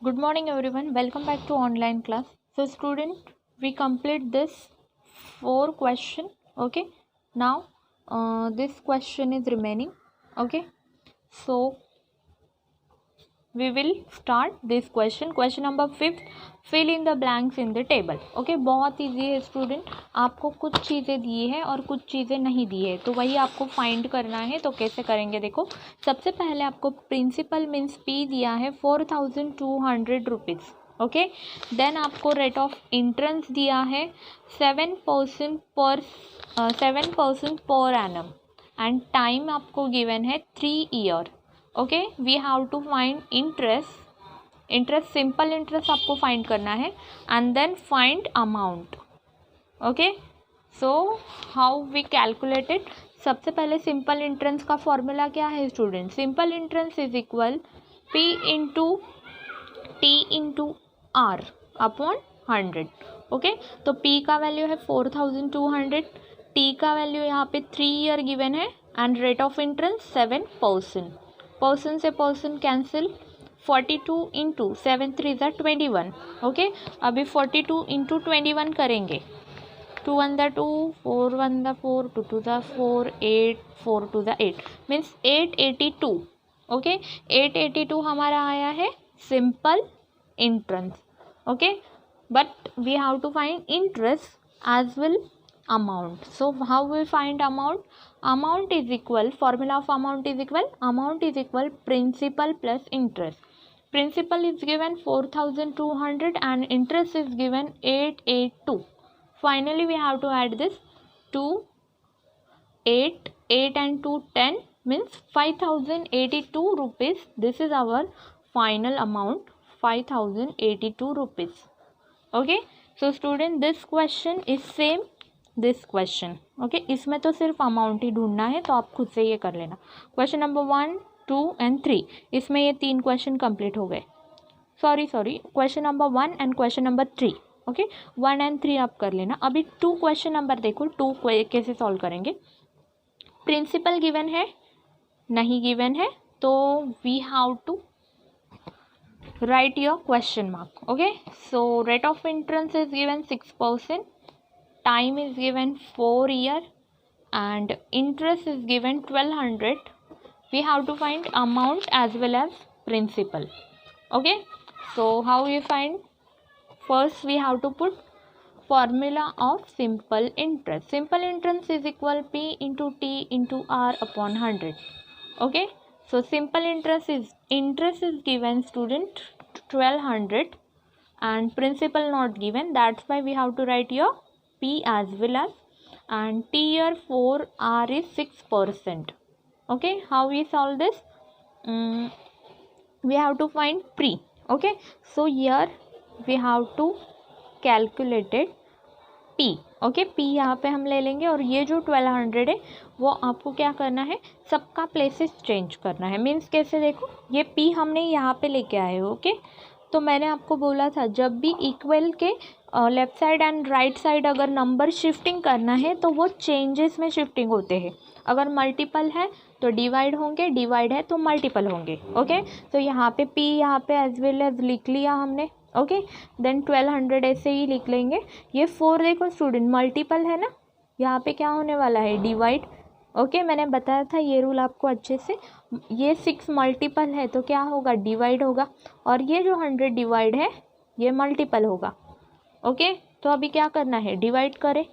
Good morning everyone, welcome back to online class. So student, we complete this 4 question. Okay, now this question is remaining. Okay, so we will start this question number 5th, fill in the blanks in the table. Okay, बहुत easy है student, आपको कुछ चीज़ें दी है और कुछ चीज़ें नहीं दी है, तो वही आपको फाइंड करना है। तो कैसे करेंगे, देखो सबसे पहले आपको प्रिंसिपल मीन्स पी दिया है 4200 रुपीज़। ओके, देन आपको रेट ऑफ इंटरेस्ट दिया है 7% पर एनम एंड टाइम आपको गिवन है 3 year. Okay, we have to find interest simple interest आपको फाइंड करना है and then find amount. Okay, so how we calculated, सबसे पहले सिंपल इंटरेस्ट का फॉर्मूला क्या है student, simple interest is equal P into T into R upon 100। Okay, तो P का वैल्यू है 4200, टी का वैल्यू यहाँ पे 3 ईयर गिवन है and rate of interest 7%। Person से पर्सन कैंसिल, 42 इंटू 7 3 21। ओके, अभी 42 इंटू 21 करेंगे, 2 1 2, 4 1 4, 2 2 4, 8 4 2 8 मीन्स 882। ओके, 882 हमारा आया है simple interest. Okay, but we have to find interest as well amount. So how we find amount? Amount is equal, formula of amount is equal principal plus interest. Principal is given 4200 and interest is given 882. Finally we have to add this 2 8 and 2 10 means 5082 rupees. This is our final amount, 5082 rupees. Okay, so student, this question is same this question. Okay, इसमें तो सिर्फ amount ही ढूंढना है, तो आप खुद से ये कर लेना। क्वेश्चन नंबर 1 2 एंड 3, इसमें ये 3 क्वेश्चन कंप्लीट हो गए। Sorry question number 1 and question number 3। Okay, 1 and 3 आप कर लेना। अभी 2 क्वेश्चन नंबर देखो, 2 कैसे सॉल्व करेंगे। प्रिंसिपल गिवन है, नहीं गिवन है, तो we have to write your question mark. Okay, so rate of interest is given 6%, time is given 4 year and interest is given 1200. We have to find amount as well as principal. Okay, so how we find? First we have to put formula of simple interest. Simple interest is equal P into T into R upon 100. Okay, so simple interest is given student 1200 and principal not given, that's why we have to write your P as well as, and T year 4 R is 6%. Okay, how we solve this? We have to find pre. Okay, so here we have to calculate P. Okay, P यहाँ पे हम ले लेंगे और ये जो 1200 है वो आपको क्या करना है, सबका प्लेसेस चेंज करना है। मीन्स कैसे, देखो ये P हमने यहाँ पे लेके आए हो। ओके, तो मैंने आपको बोला था जब भी इक्वल के left side and right side अगर नंबर शिफ्टिंग करना है तो वो चेंजेस में शिफ्टिंग होते हैं। अगर मल्टीपल है तो डिवाइड होंगे, डिवाइड है तो मल्टीपल होंगे। ओके, तो यहाँ पे P यहाँ पे एज वेल एज लिख लिया हमने। ओके, देन 1200 ऐसे ही लिख लेंगे। ये 4 देखो स्टूडेंट मल्टीपल है ना, यहाँ पे क्या होने वाला है, डिवाइड। ओके, मैंने बताया था ये रूल आपको अच्छे से। ये 6 मल्टीपल है तो क्या होगा, डिवाइड होगा, और ये जो 100 डिवाइड है ये मल्टीपल होगा। ओके, तो अभी क्या करना है, डिवाइड करें।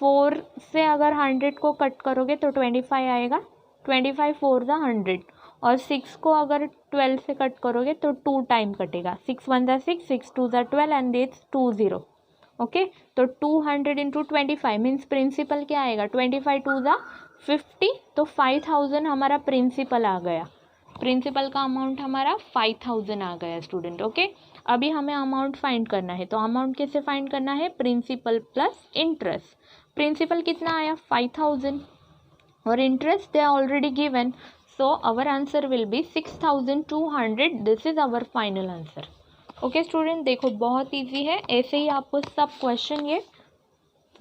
4 से अगर 100 को कट करोगे तो 25 आएगा, 25 4 ज़ा 100, और 6 को अगर 12 से कट करोगे तो 2 टाइम कटेगा, 6 1 ज़ा 6, 6 2 ज़ा 12 एंड इट्स 20। ओके, तो 200 इंटू 25 मीन्स प्रिंसिपल क्या आएगा, 25 2 ज़ा 50, तो 5000 हमारा प्रिंसिपल आ गया। प्रिंसिपल का अमाउंट हमारा 5000 आ गया स्टूडेंट। ओके, अभी हमें अमाउंट फाइंड करना है, तो अमाउंट कैसे फाइंड करना है, प्रिंसिपल प्लस इंटरेस्ट। प्रिंसिपल कितना आया 5000 और interest they already given, so our answer will be 6200। This is our final answer. Okay student, देखो बहुत इजी है, ऐसे ही आपको सब क्वेश्चन ये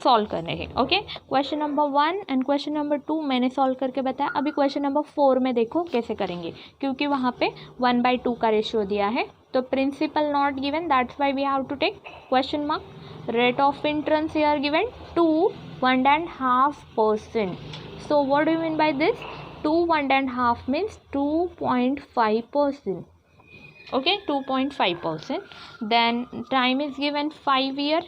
सॉल्व करने हैं। Okay, question number 1 and question number 2 मैंने सॉल्व करके बताया। अभी क्वेश्चन नंबर 4 में देखो कैसे करेंगे, क्योंकि वहाँ पे 1/2 का रेशियो दिया है। तो principal not given, that's why we have to take question mark. Rate of interest here given 2 1.5%. So what do you mean by this? 2 1.5 means 2.5%. Okay, 2.5%. Then time is given 5 year,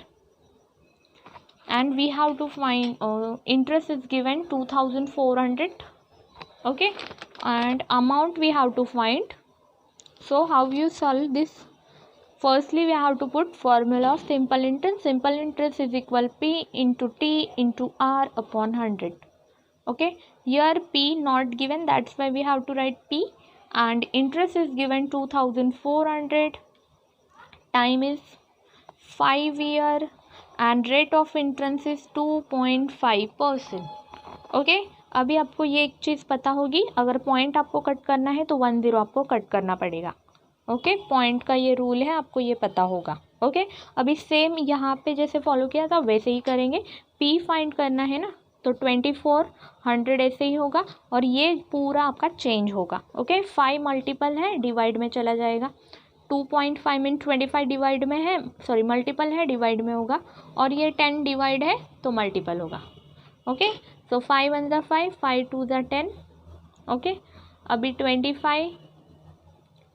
and we have to find interest is given 2400. Okay, and amount we have to find. So how you solve this? Firstly, we have to put formula of simple interest. Simple interest is equal P into T into R upon 100. Okay, here P not given, that's why we have to write P, and interest is given 2400, time is 5 year, and rate of interest is 2.5%. Okay, अभी आपको ये एक चीज़ पता होगी, अगर point आपको cut करना है तो 10 आपको कट करना पड़ेगा। ओके, पॉइंट का ये रूल है, आपको ये पता होगा। ओके, अभी सेम यहाँ पे जैसे फॉलो किया था वैसे ही करेंगे। पी फाइंड करना है ना, तो 2400 ऐसे ही होगा, और ये पूरा आपका चेंज होगा। ओके, 5 मल्टीपल है, डिवाइड में चला जाएगा। 2.5 मीन 25 डिवाइड में है, सॉरी मल्टीपल है, डिवाइड में होगा, और ये 10 डिवाइड है तो मल्टीपल होगा। ओके, सो 5 1 ज़ा 5, 5 2 ज़ा 10। ओके, अभी 25,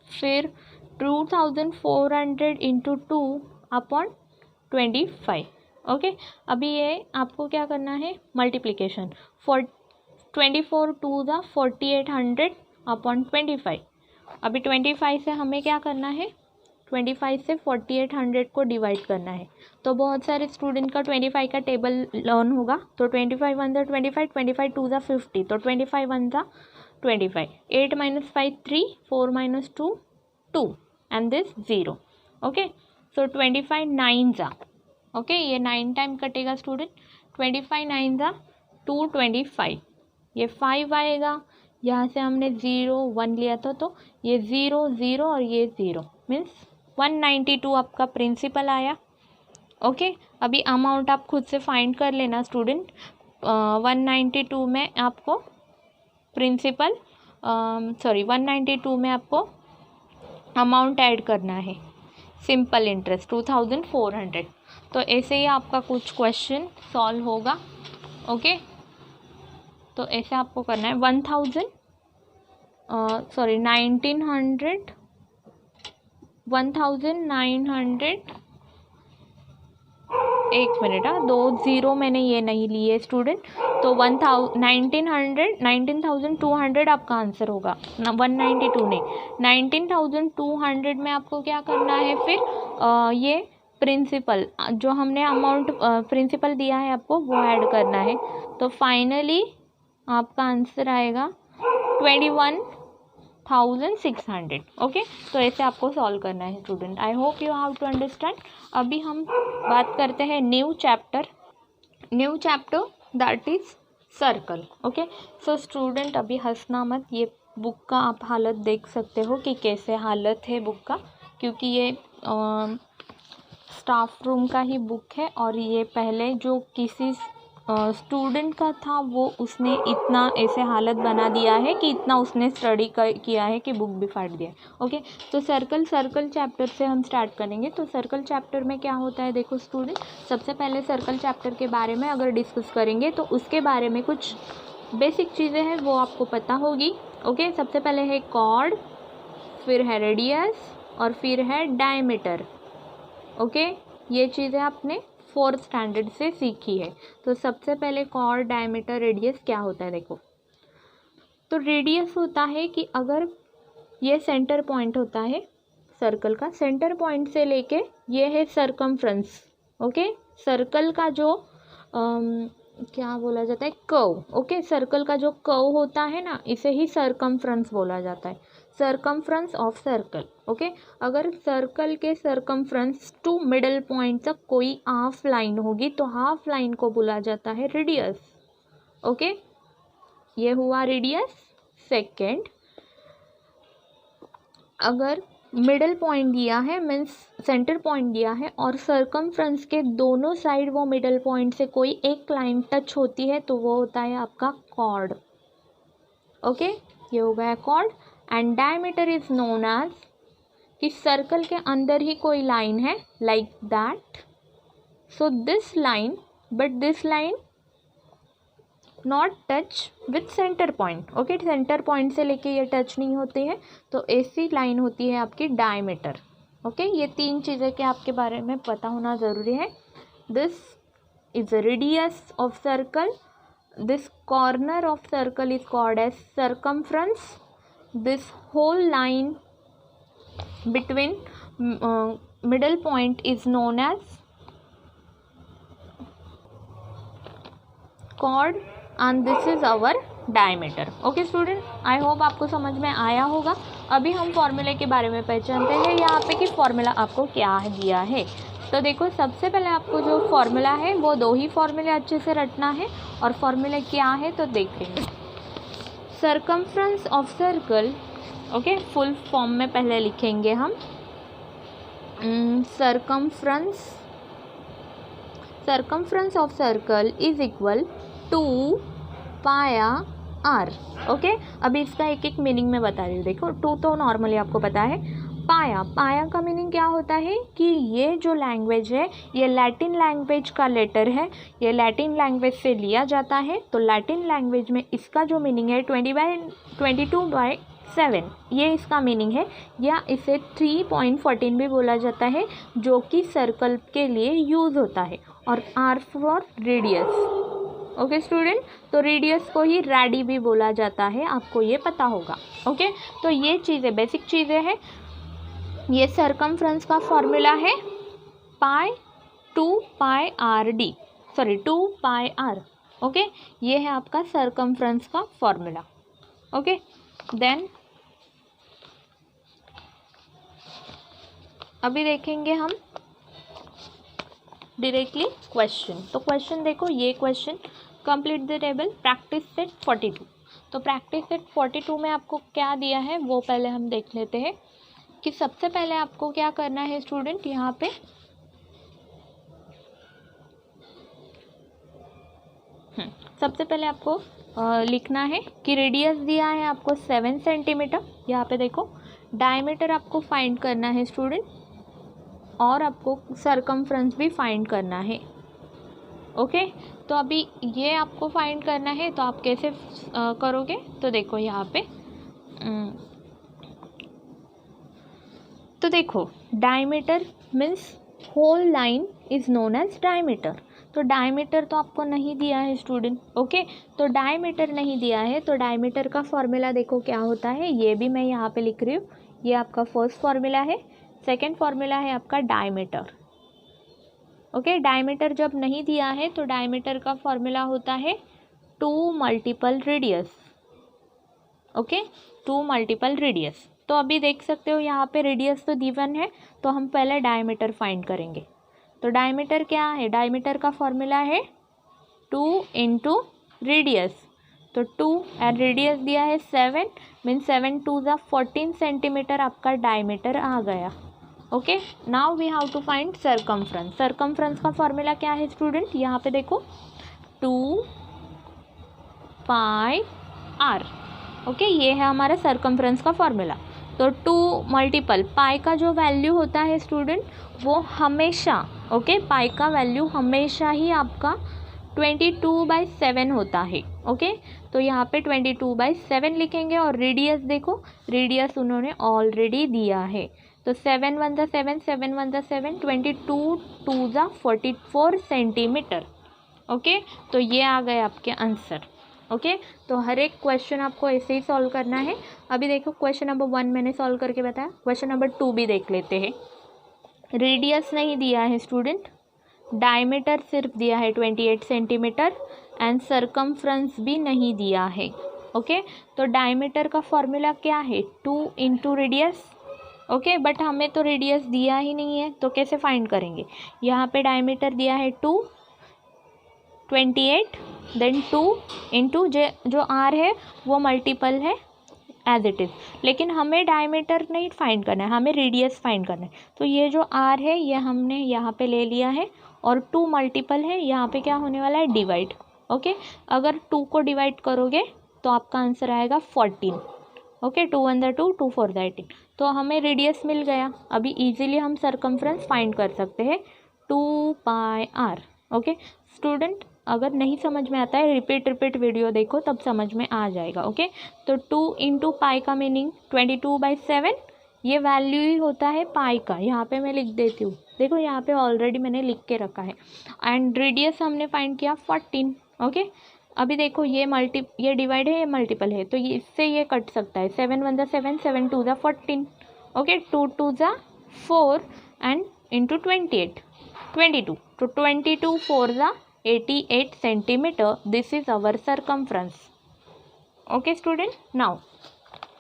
फिर 2400 इंटू 2 अपॉन 25। ओके, अभी ये आपको क्या करना है, मल्टीप्लिकेशन। 24 2 ज़ा 4800 अपॉन 25। अभी 25 से हमें क्या करना है, 25 से 4800 को डिवाइड करना है। तो बहुत सारे स्टूडेंट का 25 का टेबल लर्न होगा। तो 25 1 ज़ा 25, 25 2 ज़ा 50, तो 25 1 ज़ा 25, 8 - 5 3, 4 - 2 2, and this 0. ओके, सो 25 9 ज़ा, ओके, ये 9 टाइम कटेगा स्टूडेंट। 25 9 ज़ा 225, ये 5 आएगा, यहाँ से हमने 0 1 लिया था, तो ये 0 0 और ये 0 मीन्स 192 आपका प्रिंसिपल आया। ओके, अभी अमाउंट आप खुद से फाइंड कर लेना स्टूडेंट। 192 में आपको प्रिंसिपल, सॉरी 192 में आपको अमाउंट ऐड करना है, सिंपल इंटरेस्ट 2400। तो ऐसे ही आपका कुछ क्वेश्चन सॉल्व होगा। ओके, तो ऐसे आपको करना है 1900, 1900, एक मिनट, 2 0 मैंने ये नहीं लिए स्टूडेंट, तो 19,200 आपका आंसर होगा, 192 नहीं, 19,200 में आपको क्या करना है फिर, ये प्रिंसिपल जो हमने अमाउंट प्रिंसिपल दिया है आपको वो ऐड करना है। तो फाइनली आपका आंसर आएगा 21,600। ओके, तो ऐसे आपको सॉल्व करना है student. I hope you have to understand. अभी हम बात करते हैं new chapter that is circle. Okay, so student अभी हंसना मत, ये बुक का आप हालत देख सकते हो कि कैसे हालत है बुक का, क्योंकि ये स्टाफ रूम का ही बुक है, और ये पहले जो किसी स्टूडेंट का था वो उसने इतना ऐसे हालत बना दिया है कि इतना उसने स्टडी किया है कि बुक भी फाड़ दिया। ओके, तो सर्कल चैप्टर से हम स्टार्ट करेंगे। तो सर्कल चैप्टर में क्या होता है, देखो स्टूडेंट, सबसे पहले सर्कल चैप्टर के बारे में अगर डिस्कस करेंगे तो उसके बारे में कुछ बेसिक चीज़ें हैं वो आपको पता होगी। ओके, सबसे पहले है कॉर्ड, फिर है रेडियस, और फिर है डायमीटर। ओके, ये चीज़ें आपने 4th स्टैंडर्ड से सीखी है। तो सबसे पहले कॉर्ड, डायमीटर, रेडियस क्या होता है देखो। तो रेडियस होता है कि अगर ये सेंटर पॉइंट होता है सर्कल का, सेंटर पॉइंट से लेके ये है सरकमफ्रेंस। ओके, सर्कल का जो क्या बोला जाता है, कर्व। ओके, सर्कल का जो कर्व होता है ना, इसे ही सरकमफ्रेंस बोला जाता है, सरकमफ्रेंस ऑफ सर्कल। ओके, अगर सर्कल के सरकमफ्रेंस टू मिडल पॉइंट तक कोई हाफ लाइन होगी तो हाफ लाइन को बोला जाता है रेडियस। ओके, ये हुआ रेडियस। सेकेंड, अगर मिडल पॉइंट दिया है, मीन्स सेंटर पॉइंट दिया है, और सर्कमफ्रेंस के दोनों साइड वो मिडल पॉइंट से कोई एक लाइन टच होती है तो वो होता है आपका कॉर्ड। ओके, ये हो गया chord. And diameter is known as, कि सर्कल के अंदर ही कोई लाइन है, like that, so this line, but this line not touch with center point. Okay, center point से लेके ये टच नहीं होती है, तो ऐसी लाइन होती है आपकी डायमीटर। ओके, ये तीन चीज़ें के आपके बारे में पता होना ज़रूरी है। This is radius of circle, this corner of circle is called as circumference, this whole line between middle point is known as chord and this is our diameter। Okay student, I hope आपको समझ में आया होगा। अभी हम फॉर्मूले के बारे में पहचानते हैं यहाँ पे कि फॉर्मूला आपको क्या दिया है। तो देखो, सबसे पहले आपको जो फॉर्मूला है वो दो ही फॉर्मूले अच्छे से रटना है, और फॉर्मूला क्या है तो देखेंगे। Circumference of circle, okay, full form में पहले लिखेंगे हम। circumference of circle is equal to पाया r। ओके, अभी इसका एक एक मीनिंग में बता रही हूँ। देखो, टू तो नॉर्मली आपको पता है। पाया का मीनिंग क्या होता है कि ये जो लैंग्वेज है ये लैटिन लैंग्वेज का लेटर है, ये लैटिन लैंग्वेज से लिया जाता है। तो लैटिन लैंग्वेज में इसका जो मीनिंग है 22/7, ये इसका मीनिंग है, या इसे 3.14 भी बोला जाता है, जो कि सर्कल के लिए यूज़ होता है, और R for radius. Okay student, तो रेडियस को ही रेडी भी बोला जाता है, आपको ये पता होगा। ओके, तो ये चीज़ें बेसिक चीज़ें हैं। ये सर्कमफ्रेंस का फॉर्मूला है पाई 2πr। ओके, ये है आपका सर्कमफ्रेंस का फॉर्मूला। ओके, देन अभी देखेंगे हम डायरेक्टली क्वेश्चन। तो क्वेश्चन देखो, ये question, complete the table, practice set 42। तो प्रैक्टिस सेट 42 में आपको क्या दिया है वो पहले हम देख लेते हैं। कि सबसे पहले आपको क्या करना है स्टूडेंट, यहाँ पे सबसे पहले आपको लिखना है कि रेडियस दिया है आपको 7 सेंटीमीटर। यहाँ पे देखो, डायमीटर आपको फाइंड करना है स्टूडेंट, और आपको सर्कमफ्रेंस भी फाइंड करना है। ओके, तो अभी ये आपको फाइंड करना है, तो आप कैसे करोगे, तो देखो यहाँ पे तो देखो, diameter means whole line is known as diameter. तो डायमीटर तो आपको नहीं दिया है स्टूडेंट। ओके, तो डायमीटर नहीं दिया है, तो डायमीटर का फॉर्मूला देखो क्या होता है, ये भी मैं यहाँ पे लिख रही हूँ। ये आपका फर्स्ट फॉर्मूला है। सेकंड फॉर्मूला है आपका डायमीटर। ओके, डायमीटर जब नहीं दिया है तो डायमीटर का फॉर्मूला होता है 2 multiple radius. Okay, 2 multiple radius. तो अभी देख सकते हो यहाँ पे रेडियस तो गिवन है, तो हम पहले डायमीटर फाइंड करेंगे। तो डायमीटर क्या है, डायमीटर का फॉर्मूला है 2 इंटू रेडियस। तो 2 एंड रेडियस दिया है 7, मीन 7 2 ज़ा 14 सेंटीमीटर आपका डायमीटर आ गया। Okay, now we have to find circumference. Circumference का फॉर्मूला क्या है स्टूडेंट, यहाँ पे देखो 2πr। ओके, ये है हमारा सर्कमफ्रेंस का फॉर्मूला। तो 2 मल्टीपल पाई का जो वैल्यू होता है स्टूडेंट, वो हमेशा, ओके, पाई का वैल्यू हमेशा ही आपका 22/7 होता है। ओके, तो यहाँ पे 22/7 लिखेंगे, और रेडियस देखो, रेडियस उन्होंने ऑलरेडी दिया है। तो 7 1 ज़ा 7, 7 1 ज़ा 7, 22 2 ज़ा 44 सेंटीमीटर। ओके, तो ये आ गए आपके आंसर। ओके, तो हर एक क्वेश्चन आपको ऐसे ही सॉल्व करना है। अभी देखो, क्वेश्चन नंबर 1 मैंने सॉल्व करके बताया। क्वेश्चन नंबर 2 भी देख लेते हैं। रेडियस नहीं दिया है स्टूडेंट, डायमीटर सिर्फ दिया है 28 सेंटीमीटर, एंड सर्कमफ्रेंस भी नहीं दिया है। ओके, तो डायमीटर का फॉर्मूला क्या है, 2 इंटू रेडियस। ओके, बट हमें तो रेडियस दिया ही नहीं है, तो कैसे फाइंड करेंगे। यहाँ पे डायमीटर दिया है 2, 28, देन 2 इंटू जो आर है वो मल्टीपल है एज इट इज़, लेकिन हमें डायमीटर नहीं फाइंड करना है, हमें रेडियस फाइंड करना है। तो ये जो r है ये हमने यहाँ पे ले लिया है और 2 मल्टीपल है, यहाँ पे क्या होने वाला है डिवाइड। ओके, अगर 2 को डिवाइड करोगे तो आपका आंसर आएगा 14। ओके, 2 1 2, 2 4 18। तो हमें रेडियस मिल गया। अभी इजीली हम सरकमफ्रेंस फाइंड कर सकते हैं 2 पाई r। ओके स्टूडेंट, अगर नहीं समझ में आता है रिपीट वीडियो देखो तब समझ में आ जाएगा। ओके, तो 2 इंटू पाई का मीनिंग 22/7, ये वैल्यू ही होता है पाई का। यहाँ पे मैं लिख देती हूँ, देखो यहाँ पे ऑलरेडी मैंने लिख के रखा है। एंड रेडियस हमने फाइंड किया 14। ओके, अभी देखो ये डिवाइड है, ये मल्टीपल है, तो ये इससे ये कट सकता है। 7 1 7, 7 2 14। ओके, 2 2 4 एंड इंटू 22, तो 22 4 88 centimetre. This is our circumference. Okay student, now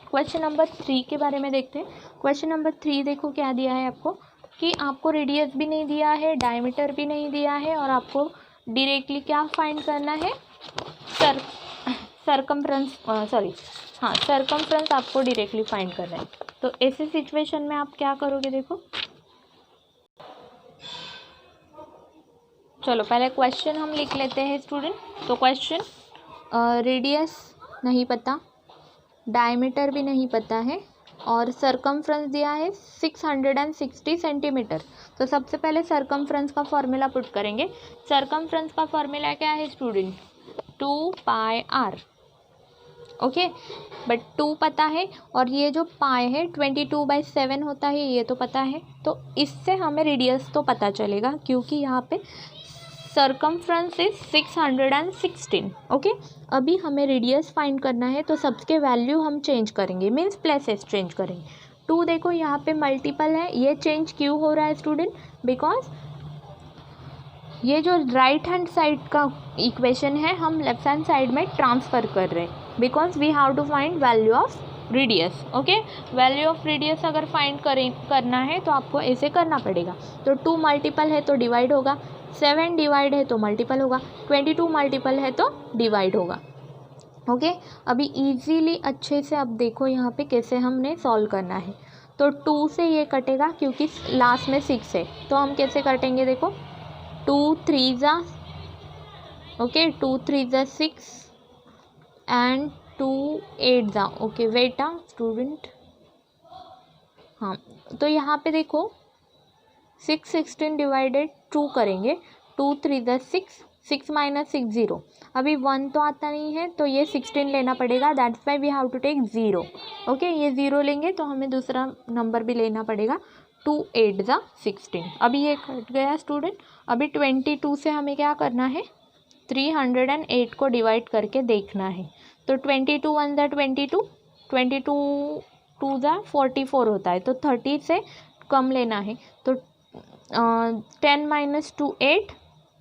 question number 3 के बारे में देखते हैं। क्वेश्चन नंबर 3 देखो क्या दिया है आपको, कि आपको रेडियस भी नहीं दिया है, डायमीटर भी नहीं दिया है, और आपको डायरेक्टली क्या फाइंड करना है, सरकमफ्रेंस आपको डायरेक्टली फाइंड करना है। तो ऐसे सिचुएशन में आप क्या करोगे, देखो चलो पहले क्वेश्चन हम लिख लेते हैं स्टूडेंट। तो क्वेश्चन, रेडियस नहीं पता, डायमीटर भी नहीं पता है, और सरकमफ्रेंस दिया है 660 सेंटीमीटर। तो सबसे पहले सरकमफ्रेंस का फॉर्मूला पुट करेंगे। सरकमफ्रेंस का फॉर्मूला क्या है student, 2 pi r। Okay, but 2 पता है, और ये जो पाई है 22/7 होता है, ये तो पता है। तो इससे हमें रेडियस तो पता चलेगा, क्योंकि यहाँ पे सरकमफ्रेंस इज 616। ओके, अभी हमें रेडियस फाइंड करना है, तो सबके वैल्यू हम चेंज करेंगे, मीन्स प्लेसेस चेंज करेंगे। 2 देखो यहाँ पे मल्टीपल है, ये चेंज क्यों हो रहा है स्टूडेंट, बिकॉज ये जो राइट हैंड साइड का इक्वेशन है हम लेफ्ट हैंड साइड में ट्रांसफ़र कर रहे हैं, because we have to find value of radius. Okay, value of radius अगर फाइंड करना है तो आपको ऐसे करना पड़ेगा। तो 2 मल्टीपल है तो डिवाइड होगा, 7 डिवाइड है तो मल्टीपल होगा, 22 मल्टीपल है तो डिवाइड होगा। ओके, अभी इजीली अच्छे से अब देखो यहाँ पे कैसे हमने सॉल्व करना है। तो 2 से ये कटेगा क्योंकि लास्ट में 6 है, तो हम कैसे कटेंगे, देखो 2 3 okay, 2 3 6 and 2 8 okay, wait student. हाँ, तो यहाँ पे देखो 6 16 डिवाइडेड 2 करेंगे, 2 3 6, 6 - 6 0। अभी 1 तो आता नहीं है, तो ये 16 लेना पड़ेगा, that's why we have to take 0। Okay, ये 0 लेंगे तो हमें दूसरा नंबर भी लेना पड़ेगा, 2 8 16। अभी ये कट गया स्टूडेंट। अभी 22 से हमें क्या करना है, 308 को डिवाइड करके देखना है। तो 22 1 22, 22 2 44 होता है, तो 30 से कम लेना है। तो 10 - 2 8,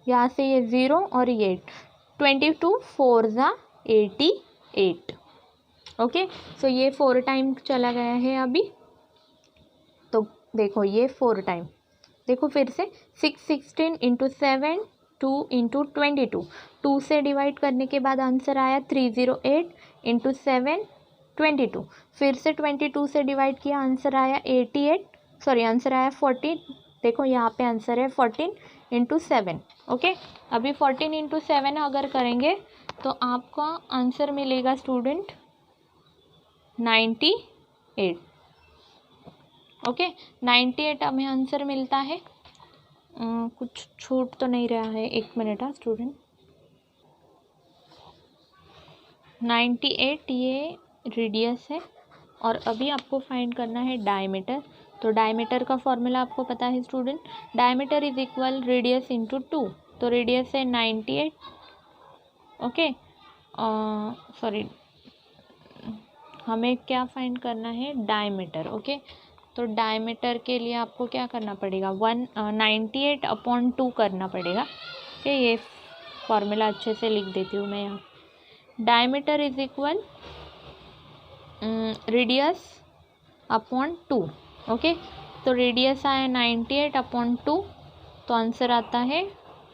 यहाँ से ये 0 और ये 8, 22 4 88। ओके, सो ये 4 टाइम चला गया है अभी। तो देखो ये 4 टाइम, देखो फिर से 6 16 इंटू 7, 2 इंटू 22, 2 से डिवाइड करने के बाद आंसर आया 308 इंटू 7 22। फिर से 22 से डिवाइड किया, आंसर आया 14। देखो यहाँ पे आंसर है 14 इंटू 7। ओके, अभी 14 इंटू 7 अगर करेंगे तो आपका आंसर मिलेगा स्टूडेंट 98। ओके, 98 हमें आंसर मिलता है। कुछ छूट तो नहीं रहा है, 1 मिनट स्टूडेंट। 98 ये रेडियस है, और अभी आपको फाइंड करना है डायमीटर। तो डायमीटर का फॉर्मूला आपको पता है student, diameter is equal radius into 2। तो रेडियस है 98। ओके, सॉरी, हमें क्या फाइंड करना है, डायमीटर। ओके, तो डायमीटर के लिए आपको क्या करना पड़ेगा, 98/2 करना पड़ेगा। ओके, ये फॉर्मूला अच्छे से लिख देती हूँ मैं यहाँ। Diameter is equal radius upon 2। Okay, तो रेडियस आया 98/2, तो आंसर आता है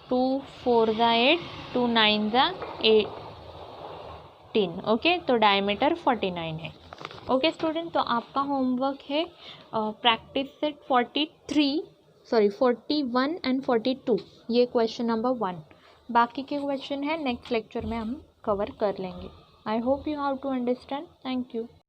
2 4 8, 2 9 18। ओके, तो डायमीटर 49 है। ओके स्टूडेंट, तो आपका होमवर्क है प्रैक्टिस सेट 41 एंड 42, ये क्वेश्चन नंबर 1। बाकी के क्वेश्चन है नेक्स्ट लेक्चर में हम कवर कर लेंगे। I hope you have to understand. Thank you.